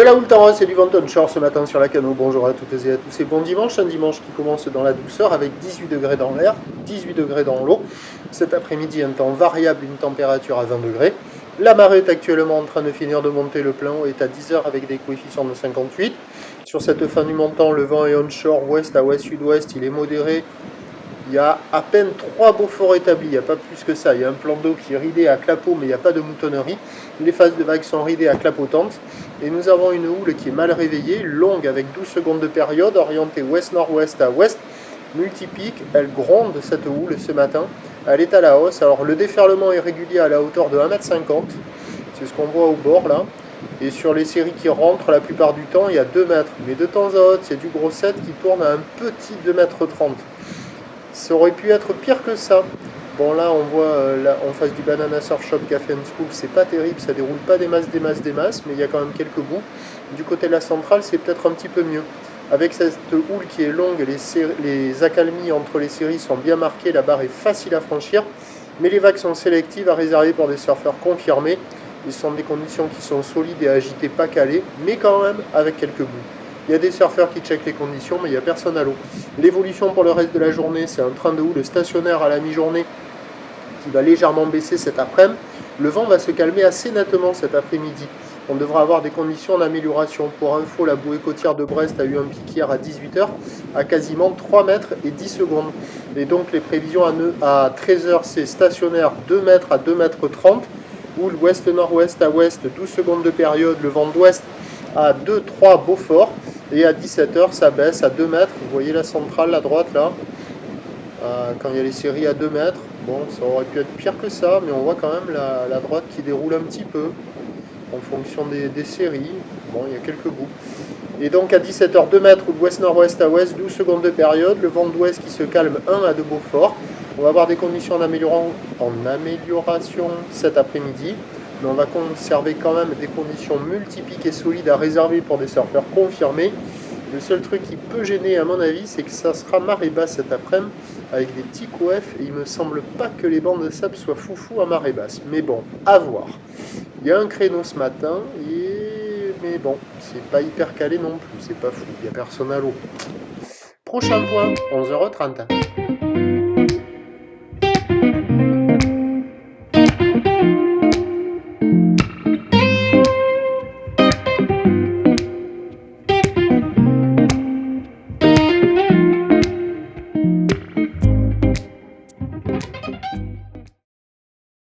De la houle en c'est du vent onshore ce matin sur la Cano. Bonjour à toutes et à tous et bon dimanche. Un dimanche qui commence dans la douceur avec 18 degrés dans l'air, 18 degrés dans l'eau. Cet après-midi, un temps variable, une température à 20 degrés. La marée est actuellement en train de finir de monter. Le plein haut est à 10 heures avec des coefficients de 58. Sur cette fin du montant, le vent est onshore, ouest à ouest-sud-ouest. Il est modéré. Il y a à peine 3 Beauforts établis, il n'y a pas plus que ça. Il y a un plan d'eau qui est ridé à clapot, mais il n'y a pas de moutonnerie. Les phases de vagues sont ridées à clapotantes. Et nous avons une houle qui est mal réveillée, longue avec 12 secondes de période, orientée ouest-nord-ouest à ouest. Multipique, elle gronde cette houle ce matin. Elle est à la hausse. Alors le déferlement est régulier à la hauteur de 1,50 m. C'est ce qu'on voit au bord là. Et sur les séries qui rentrent, la plupart du temps, il y a 2 mètres. Mais de temps à autre, il y a du gros 7 qui tourne à un petit 2,30 m. Ça aurait pu être pire que ça. Bon là on voit là, en face du Banana Surf Shop Café and School, c'est pas terrible, ça déroule pas des masses, mais il y a quand même quelques bouts. Du côté de la centrale, c'est peut-être un petit peu mieux. Avec cette houle qui est longue, les accalmies entre les séries sont bien marquées, la barre est facile à franchir, mais les vagues sont sélectives à réserver pour des surfeurs confirmés. Ce sont des conditions qui sont solides et agitées, pas calées, mais quand même avec quelques bouts. Il y a des surfeurs qui checkent les conditions, mais il n'y a personne à l'eau. L'évolution pour le reste de la journée, c'est un train de houle stationnaire à la mi-journée qui va légèrement baisser cet après-midi. Le vent va se calmer assez nettement cet après-midi. On devra avoir des conditions d'amélioration. Pour info, la bouée côtière de Brest a eu un pic hier à 18 h à quasiment 3 mètres et 10 secondes. Et donc les prévisions à 13 h, c'est stationnaire 2 mètres à 2 mètres 30. Houle ouest-nord-ouest à ouest, 12 secondes de période. Le vent d'ouest à 2-3 Beaufort. Et à 17 h, ça baisse à 2 mètres. Vous voyez la centrale à droite là, quand il y a les séries à 2 mètres. Bon, ça aurait pu être pire que ça, mais on voit quand même la droite qui déroule un petit peu en fonction des séries. Bon, il y a quelques bouts. Et donc à 17 h, 2 mètres ou ouest-nord-ouest à ouest, 12 secondes de période. Le vent d'ouest qui se calme 1 à 2 Beaufort. On va avoir des conditions en amélioration cet après-midi. Mais on va conserver quand même des conditions multipiques et solides à réserver pour des surfeurs confirmés. Le seul truc qui peut gêner à mon avis, c'est que ça sera marée basse cet après-midi avec des petits coefs et il me semble pas que les bancs de sable soient foufou à marée basse. Mais bon, à voir. Il y a un créneau ce matin, mais bon, c'est pas hyper calé non plus, c'est pas fou, il n'y a personne à l'eau. Prochain point, 11 h 30.